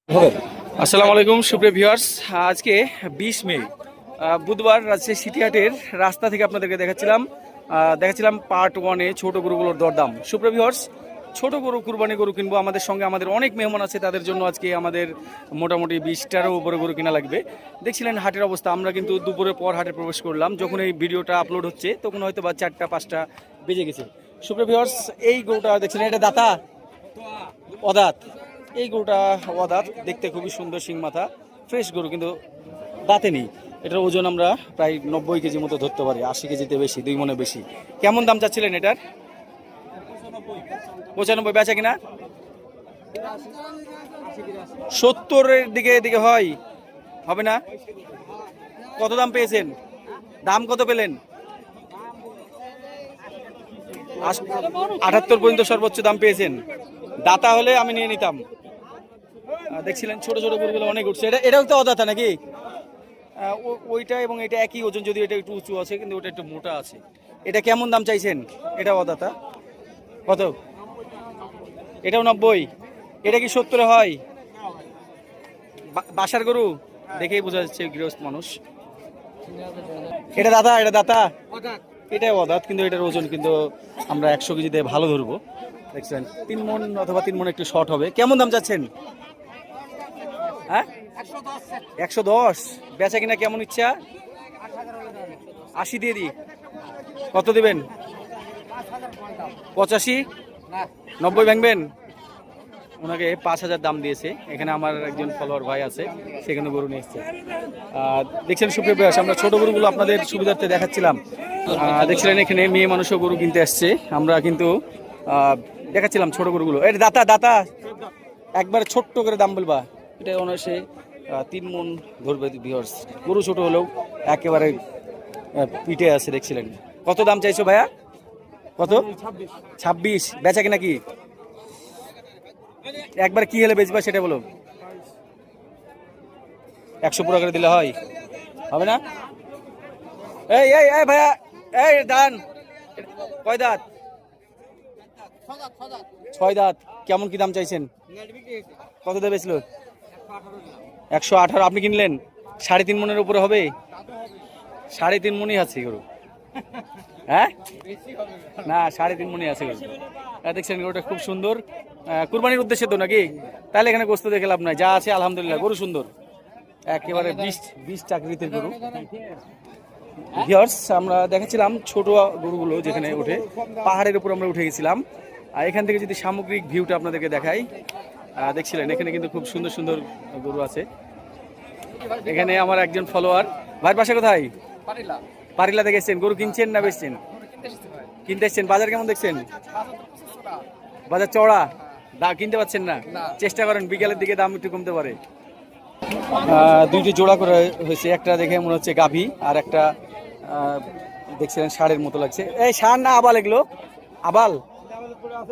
হবে। আসসালামু আলাইকুম সুপ্রিয় ভিউয়ার্স, আজকে 20 মে বুধবার রাজশাহী সিটি হাটের রাস্তা থেকে আপনাদেরকে দেখাচ্ছিলাম পার্ট 1-এ ছোট গরুগুলোর দরদাম। সুপ্রিয় ভিউয়ার্স, ছোট গরু কুরবানি গরু কিনবো, আমাদের সঙ্গে আমাদের অনেক মেহমান আছে, তাদের জন্য আজকে আমাদের মোটামুটি 20টারও উপরে গরু কিনা লাগবে। দেখছিলেন হাটের অবস্থা, আমরা কিন্তু দুপুরের পর হাটে প্রবেশ করলাম। যখন এই ভিডিওটা আপলোড হচ্ছে তখন হয়তো বা 4টা-5টা বেজে গেছে। সুপ্রিয় ভিউয়ার্স, এই গরুটা দেখছিলেন, এটা দাতা অদাত। এই গরুটা অদাত, দেখতে খুবই সুন্দর, শিং মাথা, ফ্রেশ গরু, কিন্তু দাঁতে নেই। এটার ওজন আমরা প্রায় 90 কেজি মতো ধরতে পারি, 80 কেজিতে বেশি, 2 মনে বেশি। কেমন দাম চাচ্ছিলেন এটার? 95 বেচা কিনা 70-এর দিকে হয়, হবে না? কত দাম পেয়েছেন? দাম কত পেলেন? 78 পর্যন্ত সর্বোচ্চ দাম পেয়েছেন। দাতা হলে আমি নিয়ে নিতাম। দেখছিলেন ছোট ছোট গরুগুলো অনেক উঠছে। এটাও তো অদাতা নাকি? ওইটা এবং এটা একই ওজন, যদি এটা একটু উঁচু আছে কিন্তু ওটা একটু মোটা আছে। এটা কেমন দাম চাইছেন? এটা অদাতা কত? এটাও 90। এটা কি 70-এ হয়? বাসার গরু দেখেই বোঝা যাচ্ছে গৃহস্থ মানুষ। এটা দাতা, এটা দাতা, এটাই অদাত, কিন্তু এটার ওজন কিন্তু আমরা 100 কেজিতে ভালো ধরবো। দেখছেন 3 মণ অথবা 3 মণ একটু শর্ট হবে। কেমন দাম চাচ্ছেন? হ্যাঁ, 110। বেচা কিনা কেমন ইচ্ছা? 80 দিয়ে দিই। কত দিবেন? 85? 90 ভাঙবেন? ওনাকে 5000 দাম দিয়েছে। এখানে আমার একজন ফলোয়ার ভাই আছে, সেখানে গরু নিয়ে এসছে। দেখছেন সুপ্রিয় ভিউয়ার্স, আমরা ছোট গরুগুলো আপনাদের সুবিধার্থে দেখাচ্ছিলাম। দেখছিলেন এখানে মেয়ে মানুষও গরু কিনতে আসছে, আমরা কিন্তু দেখাচ্ছিলাম ছোট গরুগুলো। এটা দাতা, দাতা একবার ছোট্ট করে দাম বলবা। এটা অনায়াসে 3 মণ ধরবে ভিউয়ার্স। গরু ছোট হলেও একেবারে পিঠে আছে। দেখছিলেন কত দাম চাইছো ভাইয়া? কত? 26। বেচা কিনা কি? একবার কি হলে বেচবা সেটা বলো। 100 পুরো করে দিলে হয়, হবে না? এই এই এই ভাইয়া, এই দান কয় দাঁত? 6 দাঁত। কেমন কি দাম চাইছেন? কত দেবে ছিল? 118। আপনি কিনলেন 3.5 মণের উপরে হবে? 3.5 মণই আছে গরু। হ্যাঁ না, 3.5 মণই আছে গরু। দেখছেন গরুটা খুব সুন্দর, কুরবানির উদ্দেশ্যে তো নাকি? তাহলে এখানে গোস্ত দেখে লাভ নাই, যা আছে আলহামদুলিল্লাহ। গরু সুন্দর, একেবারে 20 চাকরিতে গরু। ভিউয়ার্স, আমরা দেখাচ্ছিলাম ছোট গরুগুলো যেখানে ওঠে, পাহাড়ের উপর আমরা উঠে গেছিলাম। আর এখান থেকে যদি সামগ্রিক ভিউটা আপনাদেরকে দেখাই, দেখছিলেন এখানে কিন্তু খুব সুন্দর সুন্দর গরু আছে। এখানে আমার একজন ফলোয়ার ভাইয়ের বাসা কোথায়? পারিলা থেকে এসছেন। গরু কিনছেন না বেচছেন? কিনতে এসছেন। বাজার কেমন দেখছেন? বাজার চড়া, কিনতে পারছেন না? চেষ্টা করেন, বিকেলের দিকে দাম একটু কমতে পারে। দুইটি জোড়া করে হয়েছে, একটা দেখে মনে হচ্ছে গাভী, আর একটা দেখছিলেন ষাঁড়ের মতো লাগছে। এই ষাঁড় না আবাল? এগুলো আবাল,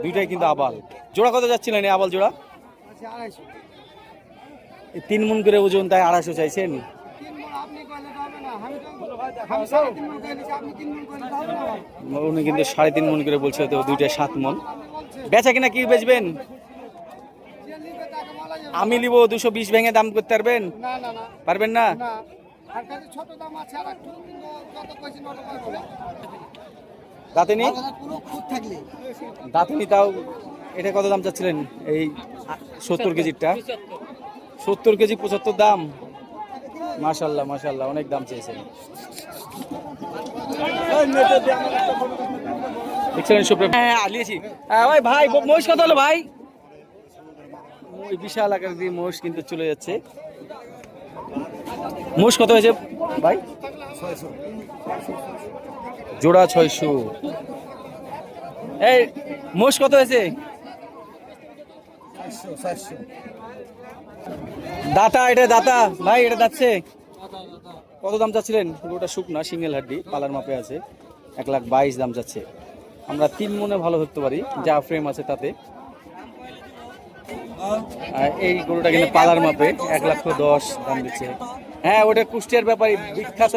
দুইটাই কিন্তু আবাল। জোড়া কত যাচ্ছিলেন এই আবাল জোড়া? 3 মণ করে ওজন, তাই 250 চাইছেন? উনি কিন্তু 3.5 মণ করে বলছে, তো দুইটাই 7 মণ। বেচা কিনা কি বেচবেন? আমি নিব 220 ভেঙে দাম করতে পারবেন? পারবেন না? দাঁতেনি দাঁতেনি, তাও এটা কত দাম চাচ্ছিলেন? এই 70 কেজিরটা 70 কেজি 75 দাম। মাশাআল্লাহ মাশাআল্লাহ, অনেক দাম চেয়েছেন। দেখছিলেন সুপ্রিয়, হ্যাঁ আলিয়েছি। ওই ভাই মহিষ কত হলো ভাই? ওই বিশাল আকার দিয়ে মহিষ কিন্তু চলে যাচ্ছে। মহিষ কত হয়েছে ভাই? জোড়া 600। এই মহিষ কত হয়েছে? দাতা, এটা দাতা ভাই, এটা যাচ্ছে কত দাম চাচ্ছিলেন? পুরোটা শুকনা, সিঙ্গেল হাড্ডি, পালার মাপে আছে। 1,22,000 দাম যাচ্ছে। আমরা 3 মণে ভালো ধরতে পারি, যা ফ্রেম আছে তাতে। এই গরুটা কিন্তু পালার মাপে 1,10,000 দাম দিচ্ছে। হ্যাঁ, ওটা কুষ্টিয়ার ব্যাপারী, বিখ্যাত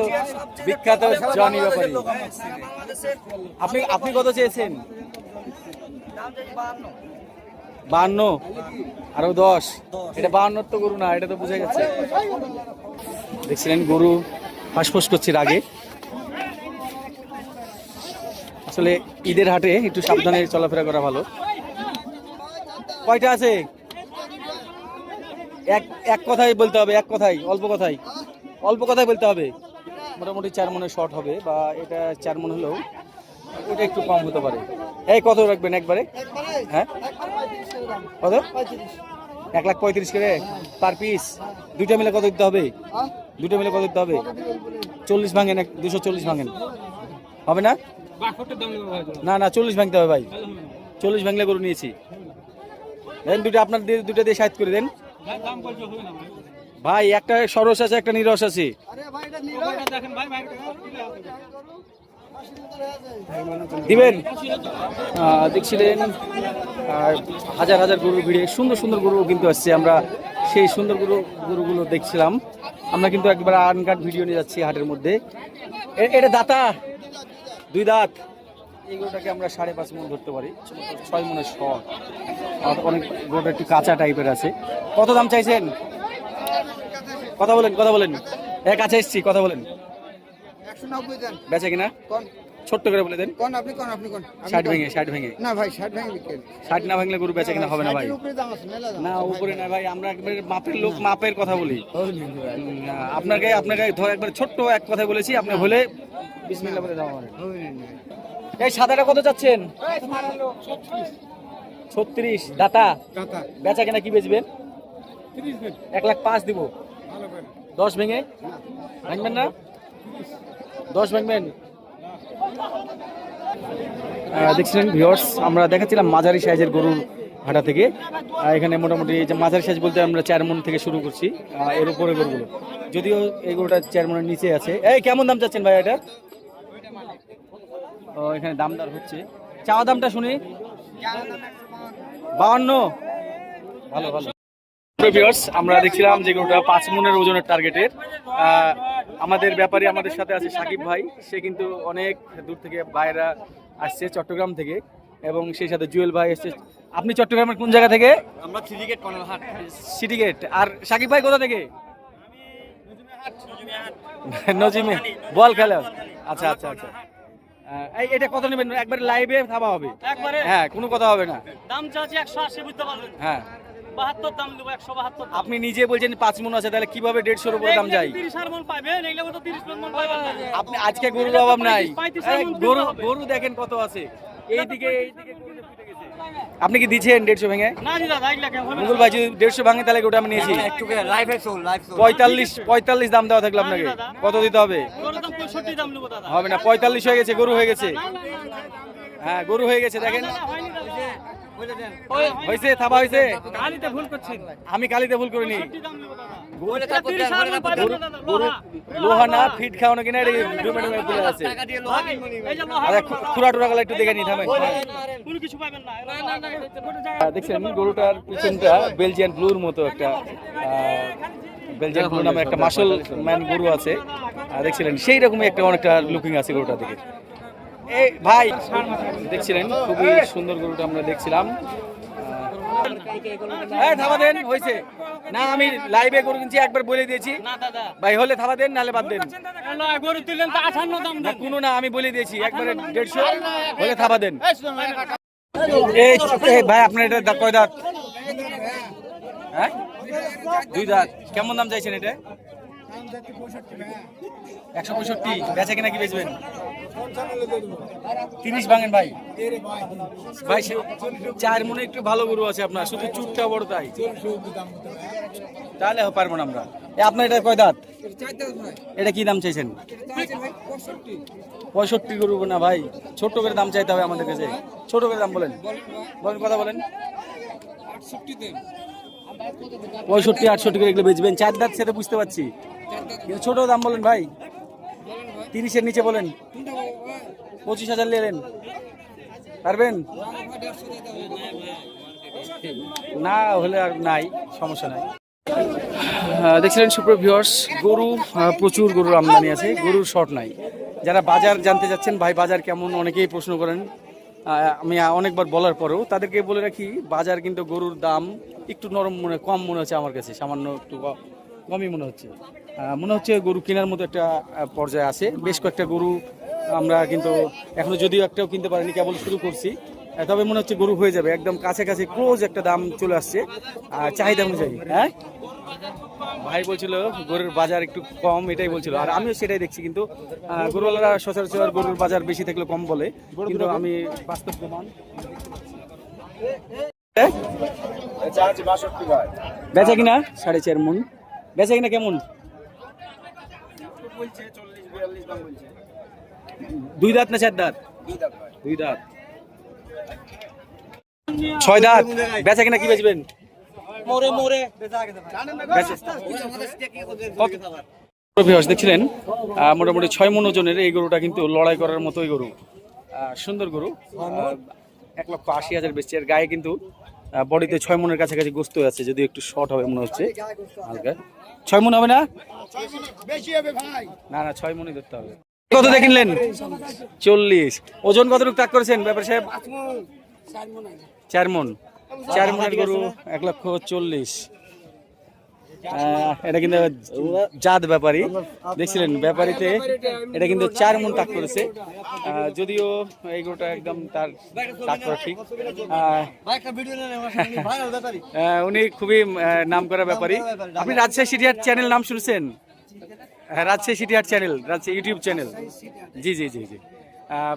বিখ্যাত জনি ব্যাপারী। আপনি কত চেয়েছেন? 52 আরো 10। এটা 52 তো গরু না, এটা তো বুঝে গেছে। দেখছিলেন গরু ফাঁসফুস করছে আগে। আসলে ঈদের হাটে একটু সাবধানে চলাফেরা করা ভালো। কয়টা আছে? এক কথাই বলতে হবে, এক কথাই, অল্প কথাই বলতে হবে। মোটামুটি 4 মনের শর্ট হবে, বা এটা 4 মন হলেও ওটা একটু কম হতে পারে। এই কত রাখবেন একবারে? হ্যাঁ কত? 1,35,000 করে পার পিস। দুইটা মিলে কত দিতে হবে? দুটো মিলে কত দিতে হবে? 40 ভাঙেন, 240 ভাঙেন, হবে না? না না 40 ভাঙতে হবে ভাই, 40 ভাঙলে গরু নিয়েছি। দেন দুটো আপনার দুটো দিয়ে সাইড করে দেন ভাই। একটা সরস আছে, একটা নিরস আছে। দিবেন। দেখছিলেন হাজার হাজার গরুর ভিড়ে সুন্দর সুন্দর গরু কিন্তু আসছে। আমরা সেই সুন্দর গরুগুলো দেখছিলাম। আমরা কিন্তু একবার আনকাট ভিডিও নিয়ে যাচ্ছি হাটের মধ্যে। এটা দাতা, 2 দাঁত। এই গরুটাকে আমরা 5.5 মণ ধরতে পারি, 6 মনের শর্ট। অনেক গরুটা একটু কাঁচা টাইপের আছে। কত দাম চাইছেন? কথা বলেন। কাছে এসছি, কথা বলেন। 190 দেন। বেচা কিনা ছোট্ট করে বলে দেন। আপনি কোন 60 ভেঙে না ভাই, 60 ভেঙে বিকেল। 60 না ভাঙলে গরু বেচা কিনা হবে না ভাই। না উপরে না ভাই, আমরা একবারে মাপের লোক, মাপের কথা বলি। আপনাকে ধর একবার ছোট্ট এক কথা বলেছি, আপনি হলে বিসমিল্লাহ বলে দাও আমারে। এই সাদাটা কত চাচ্ছেন? 36 দাতা। বেচা কিনা কি বেচবেন? 1,05,000 দিব। 10 ভেঙে ভাঙবেন না? 10 ভাঙবেন। দেখছিলেন ভিউয়ার্স, আমরা দেখাচ্ছিলাম মাঝারি সাইজের গরুর হাটা থেকে। এখানে মোটামুটি যে মাঝারি সাইজ বলতে আমরা 4 মণ থেকে শুরু করছি। এর উপরে গরুগুলো, যদিও এই গরুটা 4 মণের নিচে আছে। এই কেমন দাম চাচ্ছেন ভাই এটা? এখানে দামদার হচ্ছে, চাওয়া দামটা শুনি। 52। ভালো। ভিউয়ার্স, আমরা দেখছিলাম যে গরুটা 5 মণের ওজনের টার্গেটের। আমাদের ব্যাপারী আমাদের সাথে আছে সাকিব ভাই। সে কিন্তু অনেক দূর থেকে ভাইরা আসছে, চট্টগ্রাম থেকে, এবং সেই সাথে জুয়েল ভাই এসছে। আপনি চট্টগ্রামের কোন জায়গা থেকে? আমরা সিটিগেট কর্নারহাট। সিটিগেট। আর সাকিব ভাই কোথা থেকে? নজিমে বল খেলা। আচ্ছা। এটা কত নেবেন? একবার লাইভে থাবা হবে একবারে? হ্যাঁ, কোনো কথা হবে না। দাম চাচ্ছি 180, বুঝতে পারবেন? হ্যাঁ 72 দাম দেব, 172। আপনি নিজে বলছেন 5 মণ আছে, তাহলে কিভাবে 150-এর উপরে দাম যায়? 30 মণ পাবেন, এইগুলো তো 30 মণ পাবেন না। আপনি আজকে গরুর অভাব নাই। গরু দেখেন কত আছে এইদিকে গরু ফুটে গেছে। আপনি কি দিচ্ছেন 150 ভেঙে? না দাদা, এইগুলা কেন হবে? মুকুল ভাই যদি 150 ভাঙে তাহলে ওটা আমি নিয়েছি। একটু লাইভে চল, লাইভ চল। 45 দাম দেওয়া থাকলে আপনাকে কত দিতে হবে? গরুর দাম 65 দাম নেব দাদা। হবে না, 45 হয়ে গেছে, গরু হয়ে গেছে। হ্যাঁ গরু হয়ে গেছে, দেখেন হয়েছে, থাবা হয়েছে। কালিতে ভুল করছেন। আমি কালিতে ভুল করিনি। 60 দাম নেব দাদা। গরুটা 30 মণ পাবেন না দাদা। গরু লোহা না ফিট খাওয়ানো কিনা, এটা ডুমে খুলে আছে। টাকা দিয়ে লোহা কিনবো নি। এই যে লোহা। আরে খুরা টুরা গলা একটু দেখে নি, থামেন। কোনো কিছু পাবেন না। দেখছেন গরুটার পিছনটা বেলজিয়ান ব্লুর মতো একটা, বেলজিয়ান ব্লু নামে একটা মাসল ম্যান গরু আছে। দেখছিলেন সেই রকমই একটা অনেকটা লুকিং আছে গরুটা থেকে। এই ভাই দেখছিলেন খুবই সুন্দর গরুটা আমরা দেখছিলাম। থাবা দেন, হয়েছে না? আমি লাইভে গরু কিনছি, একবার বলে দিয়েছি। না দাদা ভাই হলে থাবা দেন, নাহলে বাদ দেন। গরু তুললেন তো 58 দাম না দেন। কোনো না, আমি বলে দিয়েছি একবারে 150 হলে থাবা দেন। এই ভাই আপনার এটা কয় দাঁত? হ্যাঁ 2 দাঁত। কেমন দাম চাইছেন এটা? 165। বেচা কিনা কি বেচবেন? 30 ভাঙেন ভাই। 4 মণে একটু ভালো গরু আছে আপনার, শুধু চুটটা বড় তাই, তাহলে পারবো না আমরা। আপনার এটা কয় দাঁত? এটা কি দাম চাইছেন? 65 গরু না ভাই, ছোট করে দাম চাইতে হবে আমাদের কাছে। ছোট করে দাম বলেন, কথা বলেন। 65-68 করে এগুলো বেচবেন? 4 দাঁত সেটা বুঝতে পারছি, কিন্তু ছোট দাম বলেন ভাই। 30-এর নিচে বলেন। 25,000 নিলেন, পারবেন? না হলে আর নাই, সমস্যা নাই। দেখছিলেন সুপ্রিয় ভিউয়ার্স, গরু প্রচুর গরুর আমদানি আছে, গরুর শর্ট নাই। যারা বাজার জানতে চাচ্ছেন ভাই বাজার কেমন, অনেকেই প্রশ্ন করেন, আমি অনেকবার বলার পরেও তাদেরকে বলে রাখি, বাজার কিন্তু গরুর দাম একটু নরম কম মনে হচ্ছে আমার কাছে, সামান্য একটু কমই মনে হচ্ছে। মনে হচ্ছে গরু কেনার মতো একটা পর্যায়ে আছে। বেশ কয়েকটা গরু আমরা কিন্তু এখনো যদিও একটাও কিনতে পারিনি, কেবল শুরু করছি। তবে মনে হচ্ছে গরু হয়ে যাবে, একদম কাছাকাছি ক্লোজ একটা দাম চলে আসছে চাহিদা অনুযায়ী। হ্যাঁ, ভাই বলছিল গরুর বাজার একটু কম, এটাই বলছিল, আর আমিও সেটাই দেখছি। কিন্তু গরুওয়ালারা সচরাচর গরুর বাজার বেশি থাকলে কম বলে, কিন্তু আমি বাস্তব প্রমাণ। বেচা কিনা 4.5 মন, বেচা কিনা কেমন? 2 দাঁত না 4 দাঁত? 2 দাঁত। 6 দাঁত। বেচা কিনা কি বেচবেন? দেখছিলেন মোটামুটি 6 মণ ওজনের এই গরুটা, কিন্তু লড়াই করার মতোই গরু, সুন্দর গরু। 1,80,000 বেচছে। এর গায়ে কিন্তু বডিতে 6 মণের কাছাকাছি গোস্ত আছে, যদি একটু শর্ট হবে মনে হচ্ছে হালকা। 6 মণ হবে না? না না, 6 মণই ধরতে হবে। কত দিয়ে কিনলেন? 40। ওজন কতটুকু তাক করেছেন ব্যাপারী সাহেব? 4 মণ। 4 মণের গরু 1,40,000। এটা কিন্তু জাত ব্যাপারী, দেখছিলেন ব্যাপারীতে এটা কিন্তু 4 মণ তাক করেছে। যদিও এই গরুটা একদম তার তাক করা ঠিক। উনি খুবই নাম করা ব্যাপারী। আপনি রাজশাহী সিটিহাট চ্যানেল নাম শুনছেন? হ্যাঁ, Rajshahi City Heart channel, Rajshahi YouTube channel. জি জি জি জি।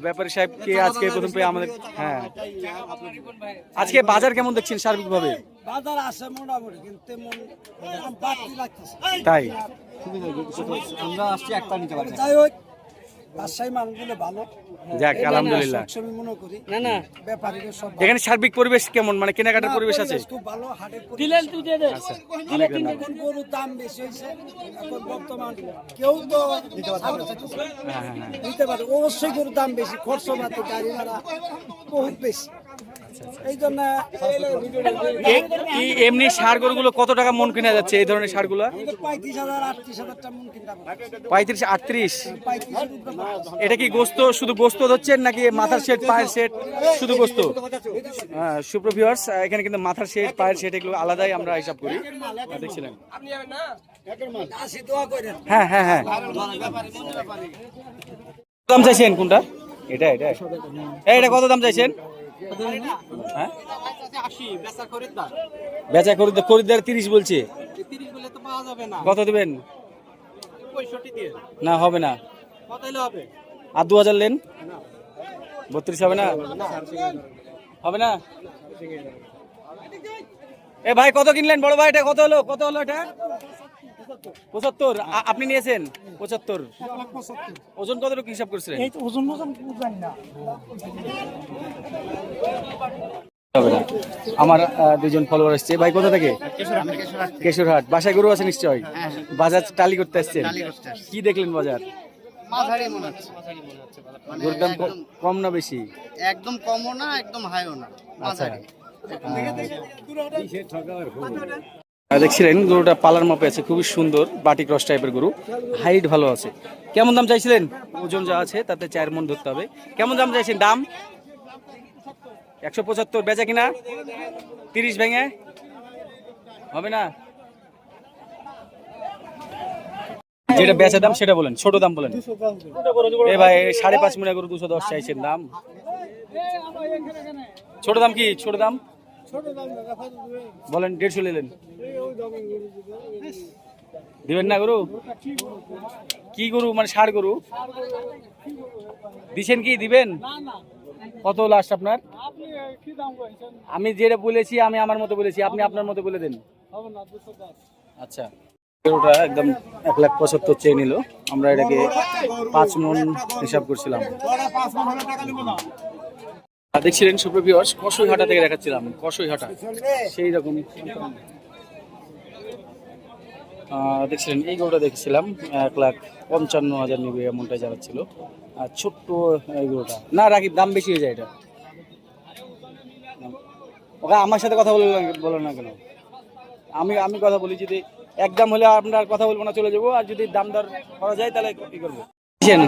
ব্যাপারী সাহেবকে আজকে প্রথম পেয়ে আমাদের। হ্যাঁ, আজকে বাজার কেমন দেখছেন সার্বিকভাবে? বাজার আছে মোটামুটি, কিন্তু তেমন বাড়তি লাগতেছে। তাই আমরা আসছি একটা নিতে পারি। যাই হোক, রাজশাহী মানগুলো ভালো, যাক আলহামদুলিল্লাহ। সবসময় মনে করি ব্যাপারীরা সব ভালো। এখানে সার্বিক পরিবেশ কেমন, মানে কেনাকাটার পরিবেশ আছে? খুব ভালো, হাটের দিলেন পরিবেশ। তুই দিয়ে দে। আচ্ছা, এখন গরুর দাম বেশি হয়েছে, এখন বর্তমান কেউ তো হ্যাঁ হ্যাঁ হ্যাঁ। দিতে পারে। অবশ্যই গরুর দাম বেশি, খরচপাতি গাড়ি ভাড়া বহুত বেশি। এই জন্য এমনি ষাঁড় গরুগুলো কত টাকা মন কিনা যাচ্ছে এই ধরনের ষাঁড়গুলো? 35,000 38,000 টাকা মন কিনতে পারে। 35 38। 35 এটা কি গোস্ত, শুধু গোস্ত ধরছেন নাকি মাথার সেট পায়ের সেট শুধু গোস্ত? হ্যাঁ সুপ্রিয় ভিউয়ার্স, এখানে কিন্তু মাথার সেট পায়ের সেট এগুলো আলাদাই আমরা হিসাব করি। দেখছিলেন? হ্যাঁ হ্যাঁ হ্যাঁ। দাম চাইছেন কোনটা? এটা এটা এটা কত দাম চাইছেন? হ্যাঁ, বেচা খরিদ্দার 30 বলছে। কত দিবেন? না হবে না, আর 2000 লেন। 32 হবে না? হবে না? এ ভাই কত কিনলেন বড় ভাই? এটা কত হলো? কত হলো এটা? 75। আপনি নিয়েছেন 75। ওজন কতটুকু হিসাব করছিলেন? ওজন জানি না। হবে না। আমার 2জন ফলোয়ার আসছে। ভাই কোথা থেকে? কেশরহাট। বাসায় গরু আছে নিশ্চয়? বাজার টালি করতে আসছেন? কি দেখলেন বাজার? মাঝারি মনে হচ্ছে। গরুর দাম কম না বেশি? একদম কমও না, একদম হাইও না, আচ্ছা। মাঝারি। দেখছিলেন গরুটা পালার মাপে আছে, খুবই সুন্দর বাটি ক্রস টাইপের গরু, হাইট ভালো আছে। কেমন দাম চাইছিলেন? ওজন যা আছে তাতে 4 মণ ধরতে হবে। কেমন দাম চাইছেন? দাম 175। বেচা কিনা 30 ভেঙে হবে না? যেটা বেচা দাম সেটা বলেন, ছোট দাম বলেন। এ ভাই 5.5 মণ গরু 210 চাইছেন দাম। ছোট দাম কি? ছোট দাম বলেন। 150 নিলেন, দিবেন না গরু? কি গরু মানে? ষাঁড় গরু দিছেন কি? দিবেন? কত লাস্ট আপনার? আমি যেটা বলেছি আমি আমার মতো বলেছি, আপনি আপনার মতো বলে দেন। আচ্ছা, গরুটা একদম 1,75,000 চেয়ে নিল। আমরা এটাকে 5 মণ হিসাব করছিলাম। দেখছিলেন সুপ্রিয় ভিউয়ার্স, কসইহাটা থেকে দেখাচ্ছিলাম, কসইহাটা সেই রকম। দেখছিলেন এই গরুটা দেখছিলাম 1,55,000 নিবে এমনটাই জানাচ্ছিল। আর ছোট্ট এই গরুটা না রাখি, দাম বেশি হয়ে যায় এটা। ওকে আমার সাথে কথা বলো না কেন? আমি কথা বলি, যদি একদম হলে আপনার কথা বলবো না, চলে যাবো। আর যদি দাম দর করা যায় তাহলে কি করবো? দিচ্ছেন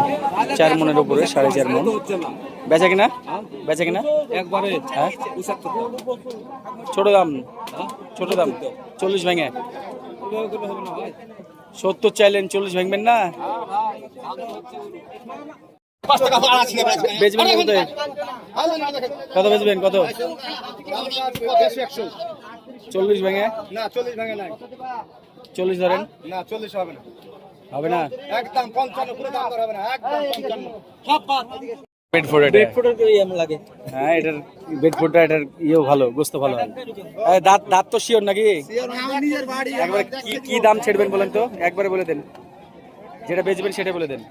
4 মনের উপরে 4.5 মন। বেচা কিনা? বেচা কিনা? একবারে হ্যাঁ, ছোট দাম, ছোট দাম 40 ভেঙে। 70 চাইলেন, 40 ভাঙবেন না? বেচবেন কত? কত বেচবেন? কত? 40 ভেঙে? না 40 ভাঙে নাই 40 ধরেন। না 40 হবে না হবে না? একদম 55 পুরো দাম হবে না একদম 55 বেডফোর্ড এটা। বেডফোর্ডের কি এম লাগে? হ্যাঁ, এটার বেডফোর্ডটা, এটার ইয়েও ভালো, গোস্ত ভালো হয়। দাঁত দাঁত তো শিওর নাকি? নিজের বাড়ি একবার কি কি দাম ছেড়বেন বলেন তো, একবারে বলে দেন, যেটা বেচবেন সেটা বলে দেন।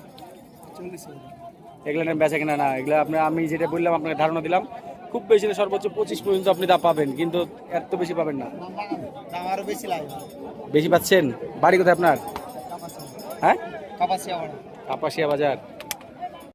এগুলো নেন বেচা কিনা না, এগুলো আপনার আমি যেটা বললাম আপনাকে ধারণা দিলাম, খুব বেশি না সর্বোচ্চ 25 পর্যন্ত আপনি দাম পাবেন, কিন্তু এত বেশি পাবেন না। দাম আরো বেশি লাগে বেশি পাচ্ছেন? বাড়ি কোথায় আপনার? হ্যাঁ, কাপাসিয়া বাড়ি কাপাসিয়া বাজার।